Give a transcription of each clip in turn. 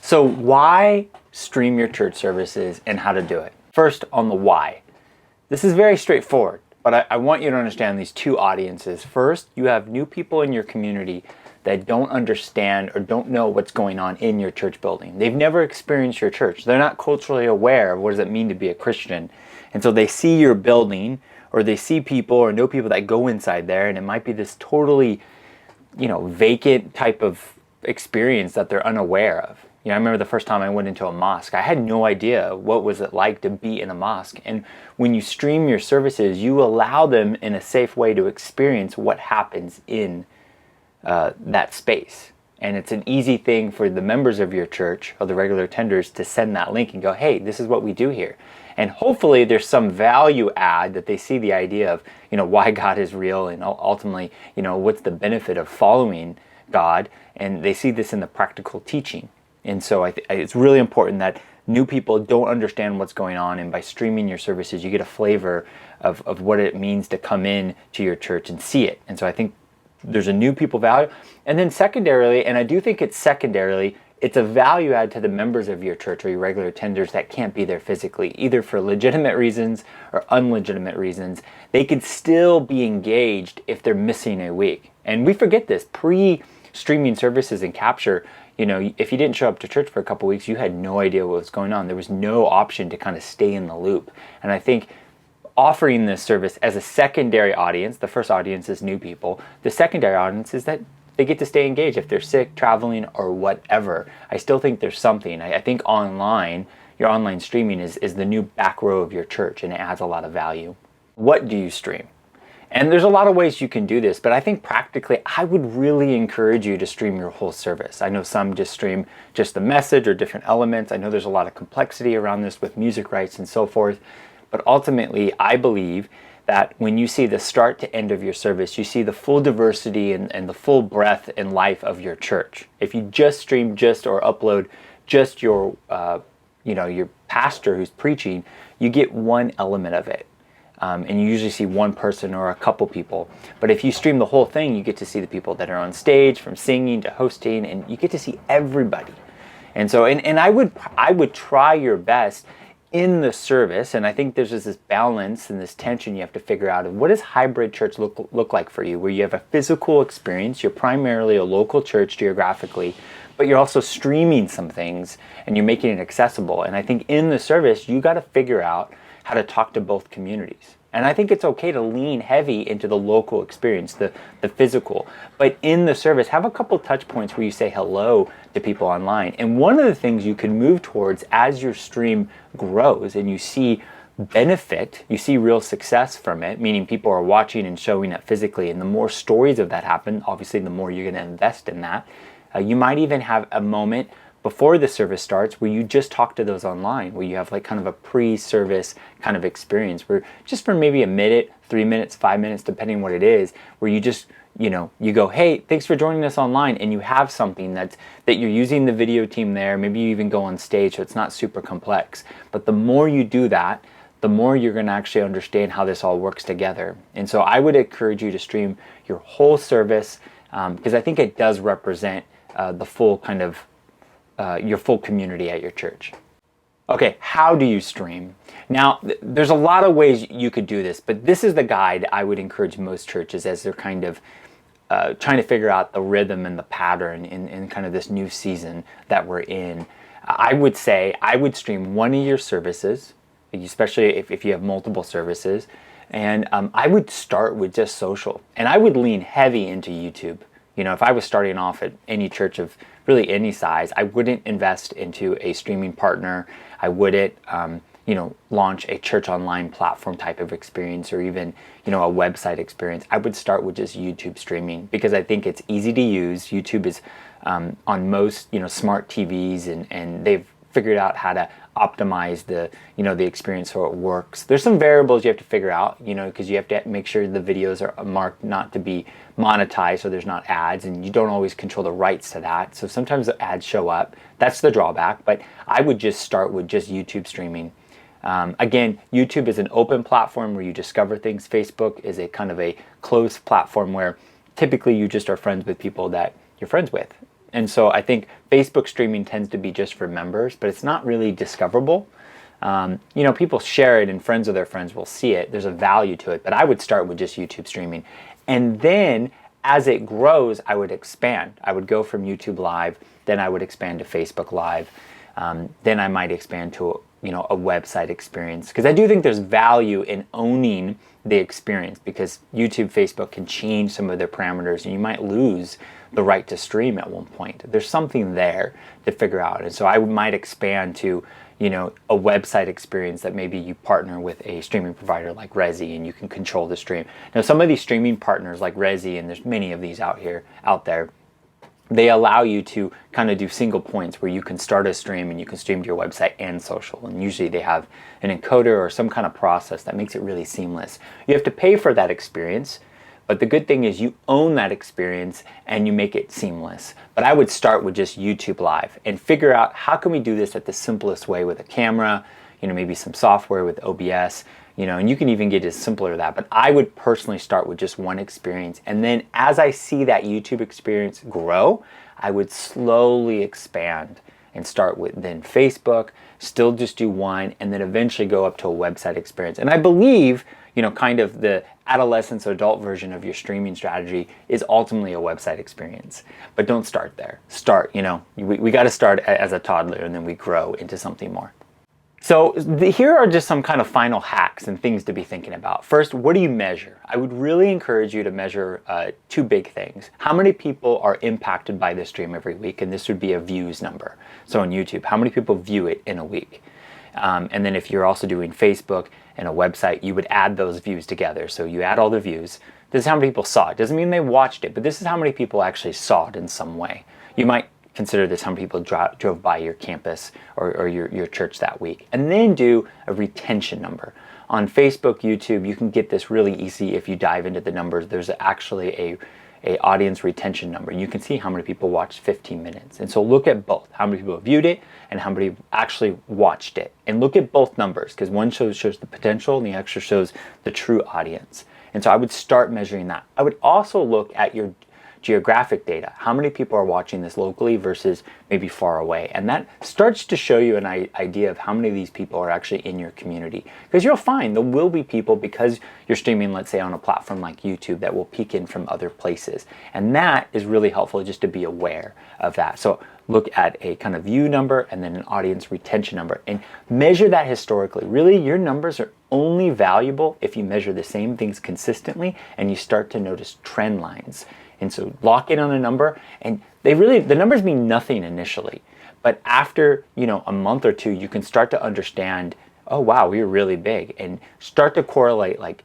So why stream your church services and how to do it? First, on the why. This is very straightforward, but I want you to understand these two audiences. First, you have new people in your community that don't understand or don't know what's going on in your church building. They've never experienced your church. They're not culturally aware of what does it mean to be a Christian. And so they see your building, or they see people or know people that go inside there, and it might be this totally, vacant type of experience that they're unaware of. I remember the first time I went into a mosque, I had no idea what was it like to be in a mosque. And when you stream your services, you allow them in a safe way to experience what happens in that space. And it's an easy thing for the members of your church or the regular attenders to send that link and go, hey, this is what we do here. And hopefully there's some value add that they see the idea of, why God is real, and ultimately, what's the benefit of following God. And they see this in the practical teaching. And so it's really important that new people don't understand what's going on, and by streaming your services, you get a flavor of what it means to come in to your church and see it. And so I think there's a new people value. And then secondarily, and I do think it's secondarily, it's a value add to the members of your church or your regular attenders that can't be there physically, either for legitimate reasons or unlegitimate reasons. They could still be engaged if they're missing a week. And we forget this. Pre-streaming services and capture, if you didn't show up to church for a couple weeks, you had no idea what was going on. There was no option to kind of stay in the loop. And I think offering this service as a secondary audience, the first audience is new people. The secondary audience is that they get to stay engaged if they're sick, traveling, or whatever. I still think there's something. I think your online streaming is the new back row of your church, and it adds a lot of value. What do you stream? And there's a lot of ways you can do this, but I think practically, I would really encourage you to stream your whole service. I know some just stream just the message or different elements. I know there's a lot of complexity around this with music rights and so forth. But ultimately, I believe that when you see the start to end of your service, you see the full diversity and the full breadth and life of your church. If you just stream or upload just your pastor who's preaching, you get one element of it. And you usually see one person or a couple people. But if you stream the whole thing, you get to see the people that are on stage, from singing to hosting, and you get to see everybody. And so, and I would try your best in the service, and I think there's just this balance and this tension you have to figure out of what does hybrid church look like for you, where you have a physical experience, you're primarily a local church geographically, but you're also streaming some things and you're making it accessible. And I think in the service, you got to figure out how to talk to both communities. And I think it's okay to lean heavy into the local experience, the physical. But in the service, have a couple touch points where you say hello to people online. And one of the things you can move towards as your stream grows and you see benefit, you see real success from it, meaning people are watching and showing it physically. And the more stories of that happen, obviously the more you're going to invest in that. You might even have a moment before the service starts where you just talk to those online, where you have like kind of a pre-service kind of experience where just for maybe a minute, 3 minutes, 5 minutes, depending what it is, where you just, you go, hey, thanks for joining us online, and you have something that you're using the video team there. Maybe you even go on stage, so it's not super complex. But the more you do that, the more you're going to actually understand how this all works together. And so I would encourage you to stream your whole service because I think it does represent the full kind of your full community at your church. Okay, how do you stream? Now, there's a lot of ways you could do this, but this is the guide I would encourage most churches as they're kind of trying to figure out the rhythm and the pattern in kind of this new season that we're in. I would say I would stream one of your services, especially if you have multiple services, and I would start with just social, and I would lean heavy into YouTube. If I was starting off at any church of really any size, I wouldn't invest into a streaming partner. I wouldn't, launch a church online platform type of experience or even, a website experience. I would start with just YouTube streaming because I think it's easy to use. YouTube is on most, smart TVs and they've figured out how to optimize the experience so it works. There's some variables you have to figure out, because you have to make sure the videos are marked not to be monetized, so there's not ads, and you don't always control the rights to that. So sometimes the ads show up. That's the drawback, but I would just start with just YouTube streaming. Again, YouTube is an open platform where you discover things. Facebook is a kind of a closed platform where typically you just are friends with people that you're friends with. And so I think Facebook streaming tends to be just for members, but it's not really discoverable. You know, people share it and friends of their friends will see it. There's a value to it, but I would start with just YouTube streaming. And then as it grows, I would expand. I would go from YouTube Live, then I would expand to Facebook Live. Then I might expand to, you know, a website experience. Because I do think there's value in owning the experience, because YouTube, Facebook can change some of their parameters and you might lose the right to stream at one point. There's something there to figure out. And so I might expand to, you know, a website experience that maybe you partner with a streaming provider like Resi and you can control the stream. Now, some of these streaming partners like Resi, and there's many of these out there, they allow you to kind of do single points where you can start a stream and you can stream to your website and social. And usually they have an encoder or some kind of process that makes it really seamless. You have to pay for that experience, but the good thing is you own that experience and you make it seamless. But I would start with just YouTube Live and figure out how can we do this at the simplest way with a camera, you know, maybe some software with OBS, you know, and you can even get as simpler as that. But I would personally start with just one experience. And then as I see that YouTube experience grow, I would slowly expand and start with then Facebook, still just do one, and then eventually go up to a website experience. And I believe, you know, kind of the adolescence or adult version of your streaming strategy is ultimately a website experience. But don't start there. Start, you know, we got to start as a toddler and then we grow into something more. So here are just some kind of final hacks and things to be thinking about. First, what do you measure? I would really encourage you to measure two big things. How many people are impacted by this stream every week? And this would be a views number. So on YouTube, how many people view it in a week? And then if you're also doing Facebook and a website, you would add those views together. So you add all the views. This is how many people saw it. Doesn't mean they watched it, but this is how many people actually saw it in some way. You might consider this how many people drove by your campus or your church that week. And then do a retention number. On Facebook, YouTube, you can get this really easy if you dive into the numbers. There's actually a audience retention number. You can see how many people watched 15 minutes. And so look at both, how many people viewed it and how many actually watched it. And look at both numbers, because one shows the potential and the extra shows the true audience. And so I would start measuring that. I would also look at your geographic data. How many people are watching this locally versus maybe far away? And that starts to show you an idea of how many of these people are actually in your community. Because you'll find there will be people, because you're streaming, let's say, on a platform like YouTube, that will peek in from other places. And that is really helpful just to be aware of that. So look at a kind of view number and then an audience retention number and measure that historically. Really, your numbers are only valuable if you measure the same things consistently and you start to notice trend lines. And so lock in on a number, and the numbers mean nothing initially, but after, you know, a month or two, you can start to understand, oh wow, we're really big, and start to correlate, like,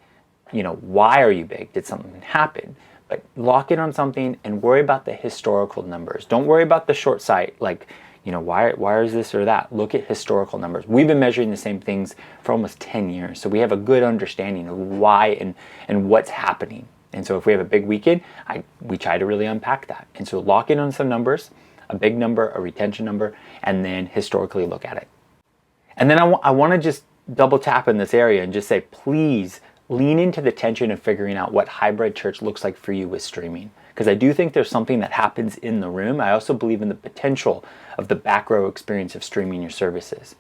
you know, why are you big? Did something happen? But lock in on something and worry about the historical numbers. Don't worry about the short sight, like, you know, why is this or that? Look at historical numbers. We've been measuring the same things for almost 10 years, so we have a good understanding of why and what's happening. And so if we have a big weekend, we try to really unpack that. And so lock in on some numbers, a big number, a retention number, and then historically look at it. And then I want to just double tap in this area and just say, please lean into the tension of figuring out what hybrid church looks like for you with streaming. Because I do think there's something that happens in the room. I also believe in the potential of the back row experience of streaming your services.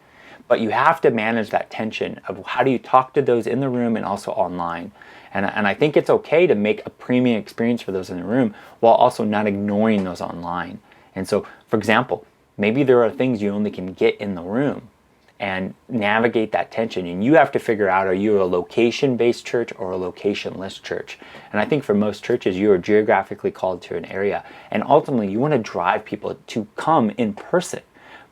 But you have to manage that tension of how do you talk to those in the room and also online. And I think it's okay to make a premium experience for those in the room while also not ignoring those online. And so, for example, maybe there are things you only can get in the room, and navigate that tension. And you have to figure out, are you a location-based church or a location-less church? And I think for most churches, you are geographically called to an area. And ultimately, you want to drive people to come in person.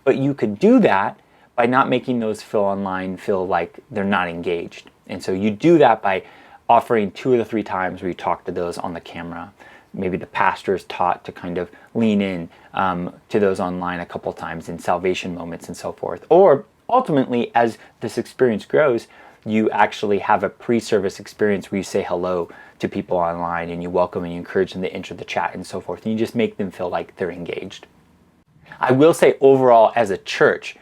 But you could do that by not making those online feel like they're not engaged. And so you do that by offering 2 or the 3 times where you talk to those on the camera. Maybe the pastor is taught to kind of lean in to those online a couple times in salvation moments and so forth. Or ultimately, as this experience grows, you actually have a pre-service experience where you say hello to people online and you welcome and you encourage them to enter the chat and so forth. And you just make them feel like they're engaged. I will say overall, as a church,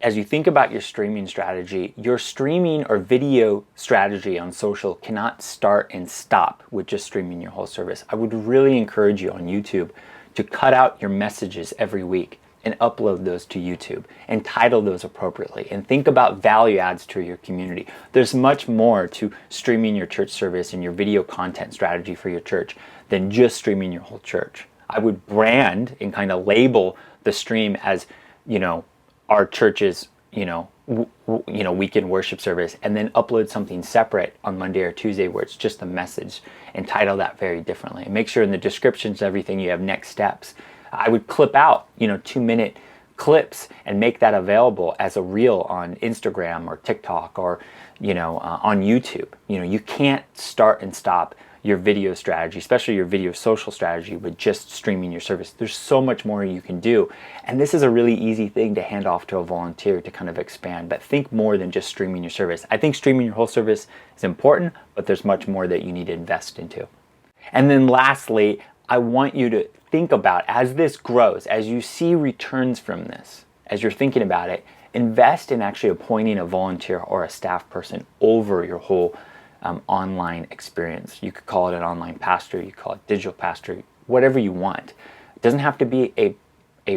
as you think about your streaming strategy, your streaming or video strategy on social cannot start and stop with just streaming your whole service. I would really encourage you on YouTube to cut out your messages every week and upload those to YouTube and title those appropriately and think about value adds to your community. There's much more to streaming your church service and your video content strategy for your church than just streaming your whole church. I would brand and kind of label the stream as, our church's, weekend worship service, and then upload something separate on Monday or Tuesday where it's just a message and title that very differently. And make sure in the descriptions and everything you have next steps. I would clip out, 2-minute clips and make that available as a reel on Instagram or TikTok or, on YouTube. You can't start and stop your video strategy, especially your video social strategy, with just streaming your service. There's so much more you can do. And this is a really easy thing to hand off to a volunteer to kind of expand, but think more than just streaming your service. I think streaming your whole service is important, but there's much more that you need to invest into. And then lastly, I want you to think about, as this grows, as you see returns from this, as you're thinking about it, invest in actually appointing a volunteer or a staff person over your whole online experience. You could call it an online pastor, you call it digital pastor, whatever you want. It doesn't have to be a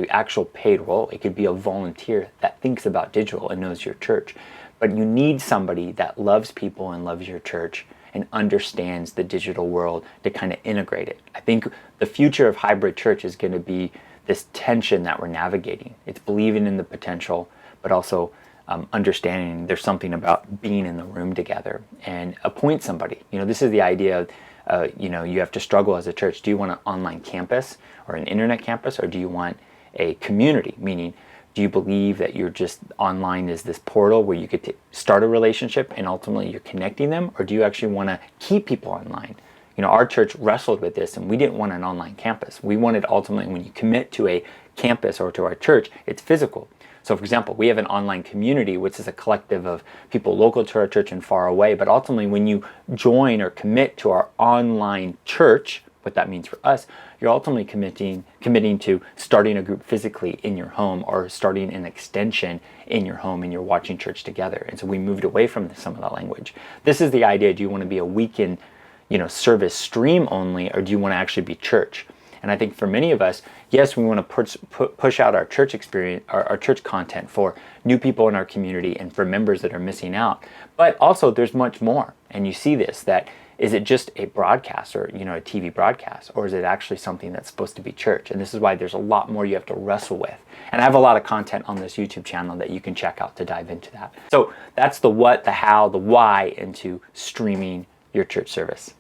actual paid role. It could be a volunteer that thinks about digital and knows your church. But you need somebody that loves people and loves your church and understands the digital world to kind of integrate it. I think the future of hybrid church is going to be this tension that we're navigating. It's believing in the potential, but also understanding there's something about being in the room together, and appoint somebody. This is the idea of, you have to struggle as a church. Do you want an online campus or an internet campus, or do you want a community? Meaning, do you believe that you're just online is this portal where you get to start a relationship and ultimately you're connecting them? Or do you actually want to keep people online? Our church wrestled with this, and we didn't want an online campus. We wanted, ultimately, when you commit to a campus or to our church, it's physical. So for example, we have an online community, which is a collective of people local to our church and far away. But ultimately, when you join or commit to our online church, what that means for us, you're ultimately committing to starting a group physically in your home, or starting an extension in your home, and you're watching church together. And so we moved away from some of that language. This is the idea. Do you want to be a weekend, service stream only, or do you want to actually be church? And I think for many of us, yes, we want to push out our church experience, our church content for new people in our community and for members that are missing out. But also there's much more. And you see this, that is it just a broadcast or, a TV broadcast, or is it actually something that's supposed to be church? And this is why there's a lot more you have to wrestle with. And I have a lot of content on this YouTube channel that you can check out to dive into that. So that's the what, the how, the why into streaming your church service.